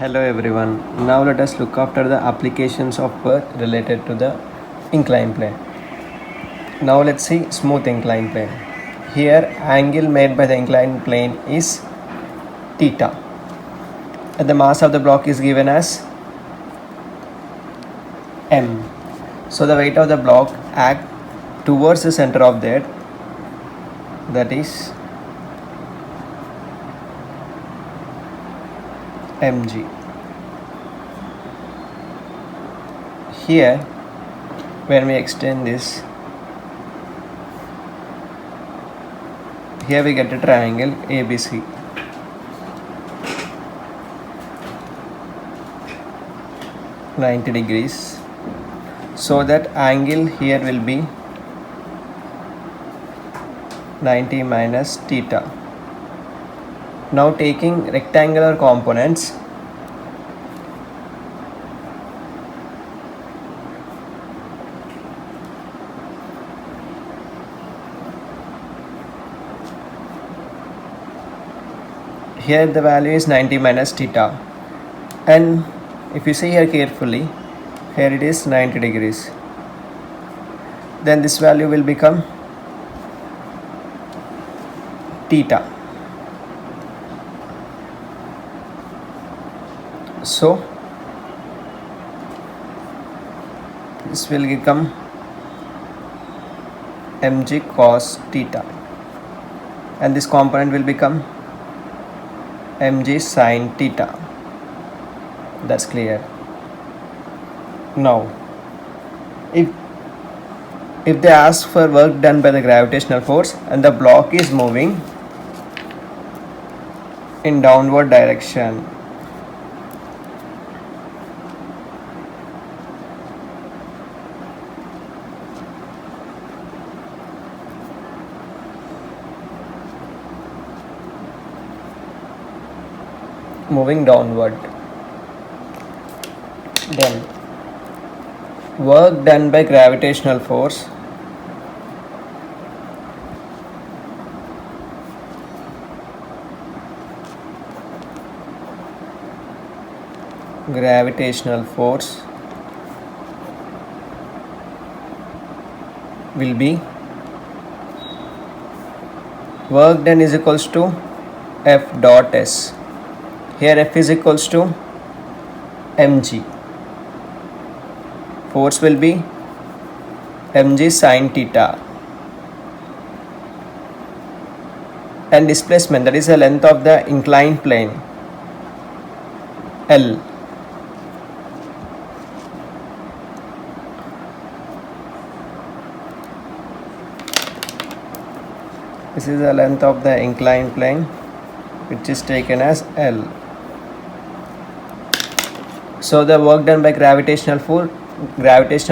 Hello everyone. Now let us look after the applications of work related to the inclined plane. Now let's see smooth inclined plane. Here angle made by the inclined plane is theta. And the mass of the block is given as m. So the weight of the block act towards the center of that is mg. Here when we extend this, here we get a triangle ABC. (90 degrees). So that angle here will be 90 minus theta. Now taking rectangular components, here the value is 90 minus theta, and if you see here carefully, here it is 90 degrees. Then this value will become theta. So this will become mg cos theta, and this component will become mg sin theta. That's clear. Now if they ask for work done by the gravitational force and the block is moving in downward direction, moving downward, then work done by gravitational force will be work done is equals to F dot S. Here F is equals to mg. Force will be mg sin theta, and displacement, that is the length of the inclined plane, L. This is the length of the inclined plane, which is taken as L. So the work done by gravitational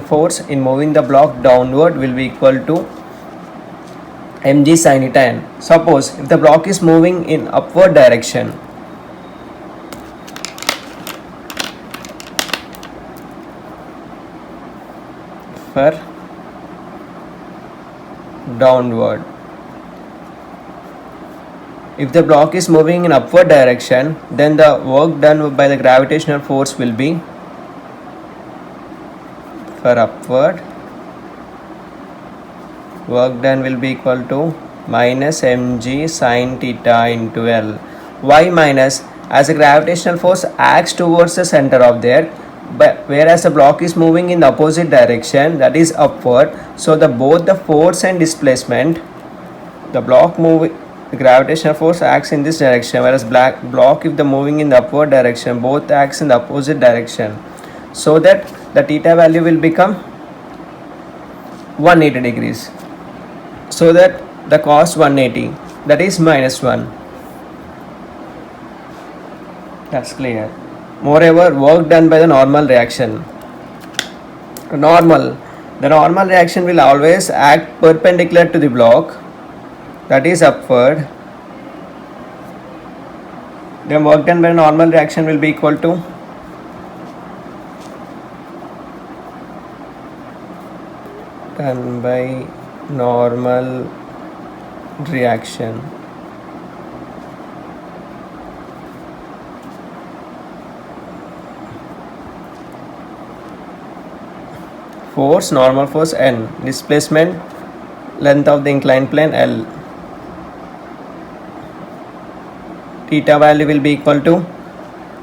force in moving the block downward will be equal to mg sin theta n. Suppose if the block is moving in upward direction, for downward. If the block is moving in upward direction, then the work done by the gravitational force will be for upward. Work done will be equal to minus mg sin theta into L. Why minus? As the gravitational force acts towards the center of there, but whereas the block is moving in the opposite direction, that is upward. So both the force and displacement, the gravitational force acts in this direction, whereas block if the moving in the upward direction, both acts in the opposite direction. So that the theta value will become 180 degrees. So that the cos 180, that is minus 1. That's clear. Moreover, work done by the normal reaction. The normal reaction will always act perpendicular to the block, that is upward. Then work done by normal reaction will be equal to done by normal reaction force, normal force N, displacement, length of the inclined plane L. Theta value will be equal to,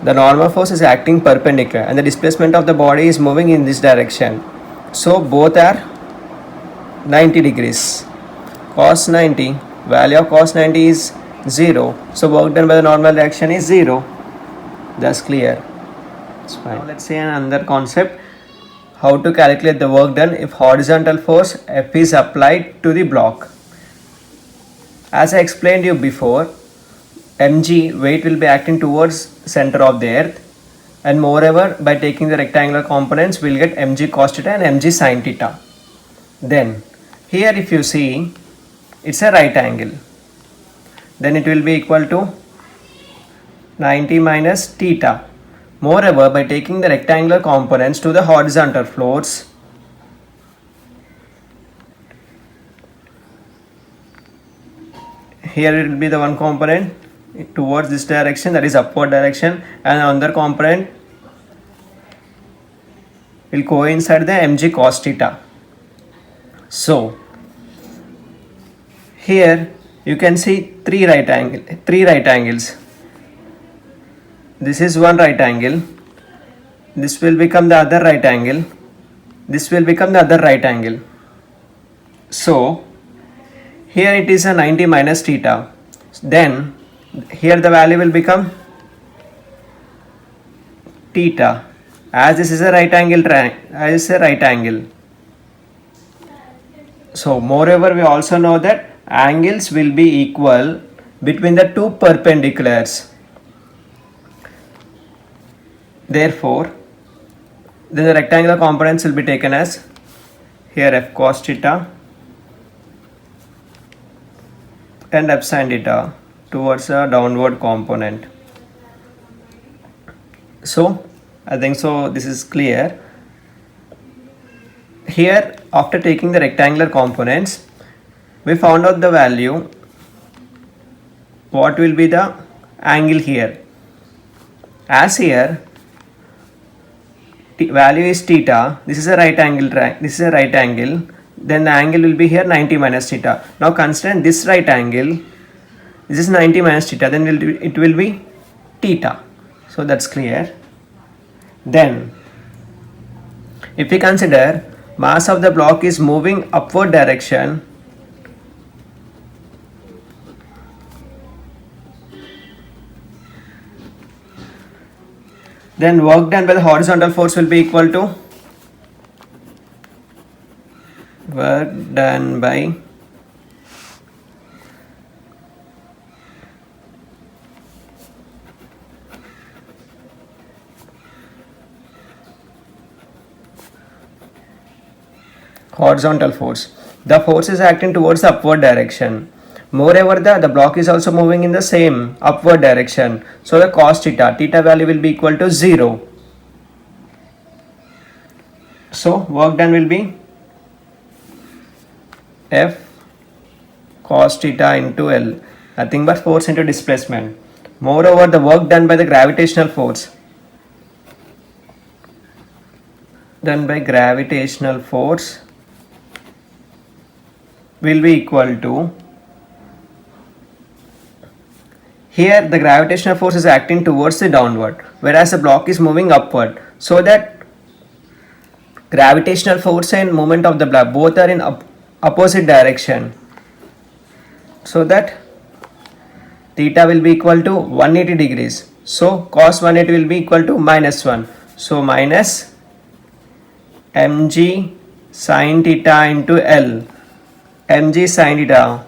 the normal force is acting perpendicular and the displacement of the body is moving in this direction. So both are 90 degrees. Cos 90, value of cos 90 is 0. So work done by the normal direction is 0. That's clear. It's fine. Now let's see another concept. How to calculate the work done if horizontal force F is applied to the block. As I explained you before, mg, weight will be acting towards center of the earth, and moreover by taking the rectangular components we'll get mg cos theta and mg sin theta. Then here if you see, it's a right angle, then it will be equal to 90 minus theta. Moreover, by taking the rectangular components to the horizontal floors, here it will be the one component towards this direction, that is upward direction, and another component will coincide the mg cos theta. So here you can see three right angles. This is one right angle, this will become the other right angle, this will become the other right angle. So here it is a 90 minus theta, then here the value will become theta, as this is a right angle So moreover we also know that angles will be equal between the two perpendiculars. Therefore, then the rectangular components will be taken as here f cos theta and f sin theta towards a downward component. So I think so this is clear. Here after taking the rectangular components, we found out the value, what will be the angle here. As here value is theta, this is a right angle, then the angle will be here 90 minus theta. Now consider this right angle, this is 90 minus theta, then it will be theta. So that's clear. Then if we consider mass of the block is moving upward direction, then work done by the horizontal force will be equal to work done by horizontal force. The force is acting towards the upward direction. Moreover, the block is also moving in the same upward direction. So the cos theta value will be equal to 0. So work done will be F cos theta into L, nothing but force into displacement. Moreover, the work done by the gravitational force will be equal to, here the gravitational force is acting towards the downward, whereas the block is moving upward. So that gravitational force and movement of the block both are in opposite direction. So that theta will be equal to 180 degrees. So cos 180 will be equal to minus 1. So minus mg sin theta into L, mg sin theta,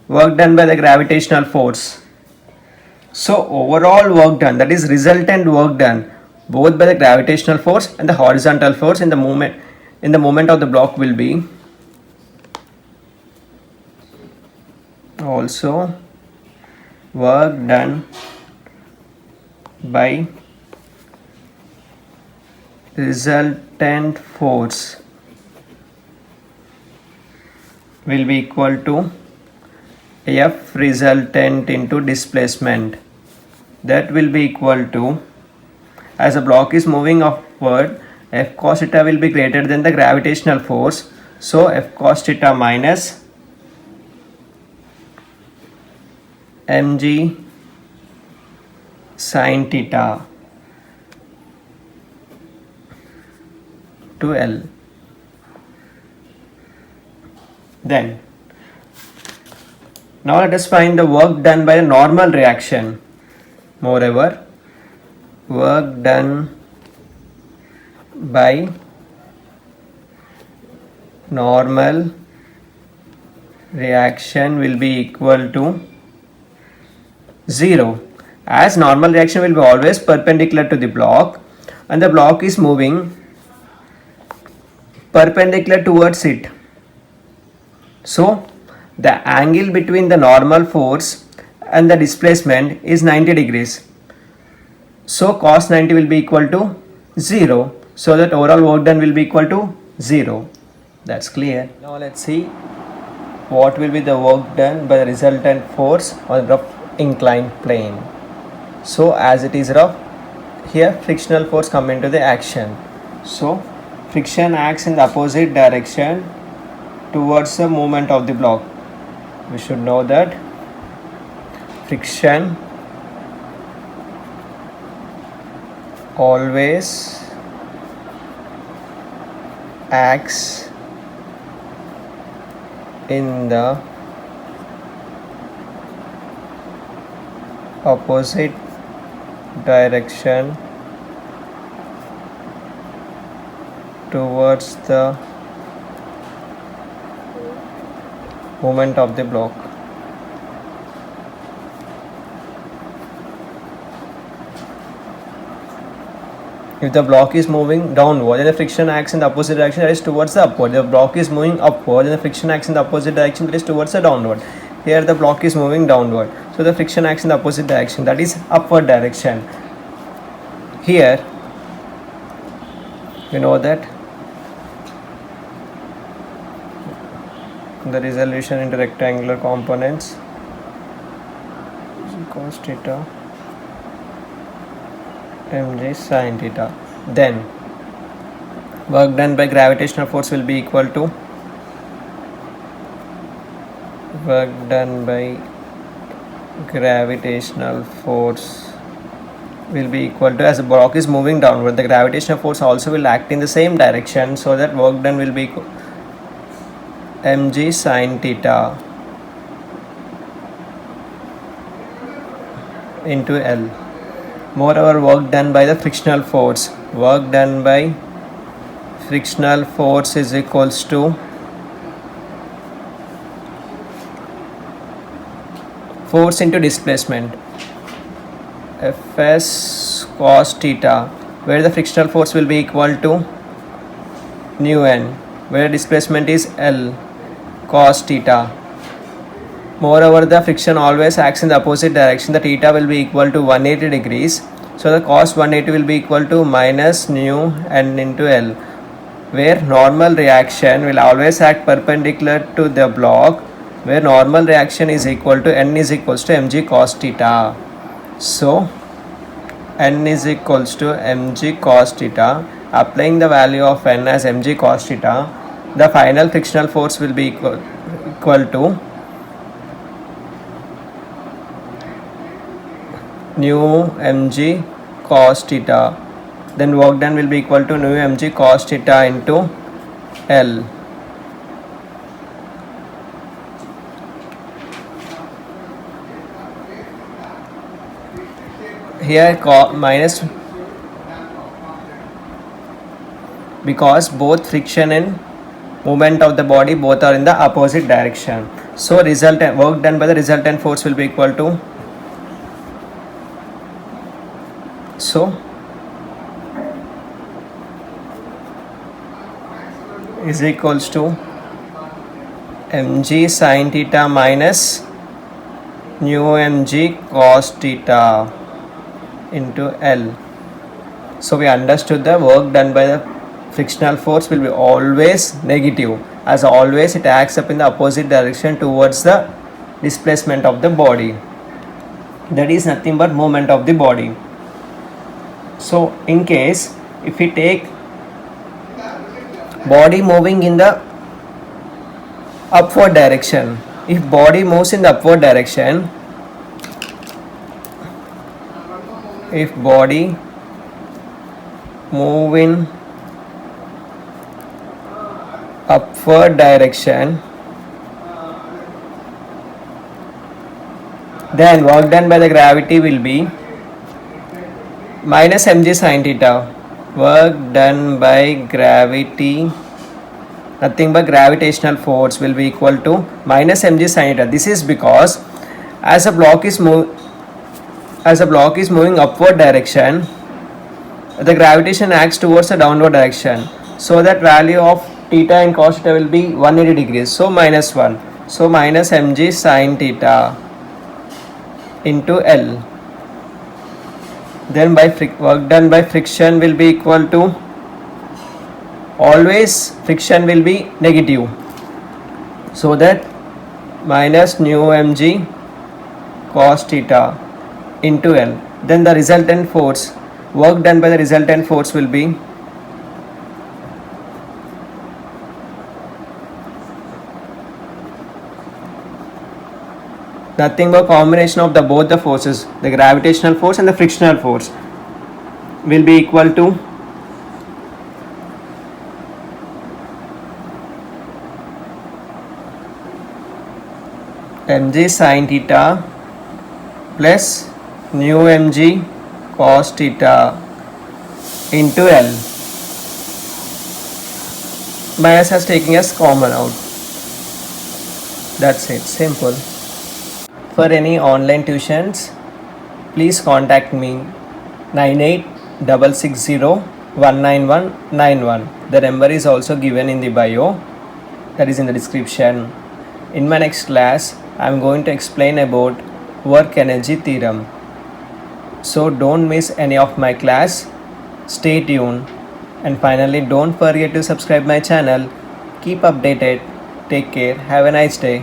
work done by the gravitational force. So overall work done, that is resultant work done both by the gravitational force and the horizontal force in the movement of the block will be also work done by resultant force will be equal to F resultant into displacement. That will be equal to, as a block is moving upward F cos theta will be greater than the gravitational force. So F cos theta minus mg sin theta to L. Then now let us find the work done by a normal reaction. Moreover, work done by normal reaction will be equal to 0, as normal reaction will be always perpendicular to the block and the block is moving perpendicular towards it. So the angle between the normal force and the displacement is 90 degrees. So cos 90 will be equal to 0. So that overall work done will be equal to 0. That's clear. Now let's see what will be the work done by the resultant force on the rough inclined plane. So as it is rough, here frictional force come into the action. So friction acts in the opposite direction towards the movement of the block. We should know that friction always acts in the opposite direction towards the movement of the block. If the block is moving downward, then the friction acts in the opposite direction, that is towards the upward. The block is moving upward, then the friction acts in the opposite direction, that is towards the downward. Here the block is moving downward, so the friction acts in the opposite direction, that is upward direction. Here you know that the resolution into rectangular components cos theta mg sin theta. Then work done by gravitational force will be equal to work done by gravitational force will be equal to, as the block is moving downward, the gravitational force also will act in the same direction, so that work done will be mg sin theta into L. Moreover, work done by the frictional force. Work done by frictional force is equals to force into displacement, Fs cos theta, where the frictional force will be equal to nu n, where displacement is L cos theta. Moreover, the friction always acts in the opposite direction. The theta will be equal to 180 degrees. So the cos 180 will be equal to minus nu n into L, where normal reaction will always act perpendicular to the block, where normal reaction is equal to n is equals to mg cos theta. So n is equals to mg cos theta. Applying the value of n as mg cos theta, the final frictional force will be equal to nu mg cos theta. Then work done will be equal to nu mg cos theta into L. Here minus, because both friction and movement of the body both are in the opposite direction. So resultant work done by the resultant force will be equal to, so is equals to mg sin theta minus nu mg cos theta into L. So we understood the work done by the frictional force will be always negative, as always it acts up in the opposite direction towards the displacement of the body, that is nothing but movement of the body. So in case if we take body moving in the upward direction. If body moves in the upward direction, if body move in upward direction, then work done by the gravity will be minus mg sin theta. Work done by gravity, nothing but gravitational force, will be equal to minus mg sin theta. This is because as a block is moving upward direction, the gravitation acts towards the downward direction. So that value of theta and cos theta will be 180 degrees. So minus 1. So minus mg sin theta into L. Then by work done by friction will be equal to, always friction will be negative, so that minus nu mg cos theta into L. Then the resultant force, work done by the resultant force will be nothing but combination of the both the forces, the gravitational force and the frictional force, will be equal to mg sin theta plus nu mg cos theta into L. Minus as taking as common out. That's it, simple. For any online tuitions, please contact me 9866019191. The number is also given in the bio, that is in the description. In my next class, I am going to explain about work energy theorem. So don't miss any of my class. Stay tuned. And finally, don't forget to subscribe my channel. Keep updated. Take care. Have a nice day.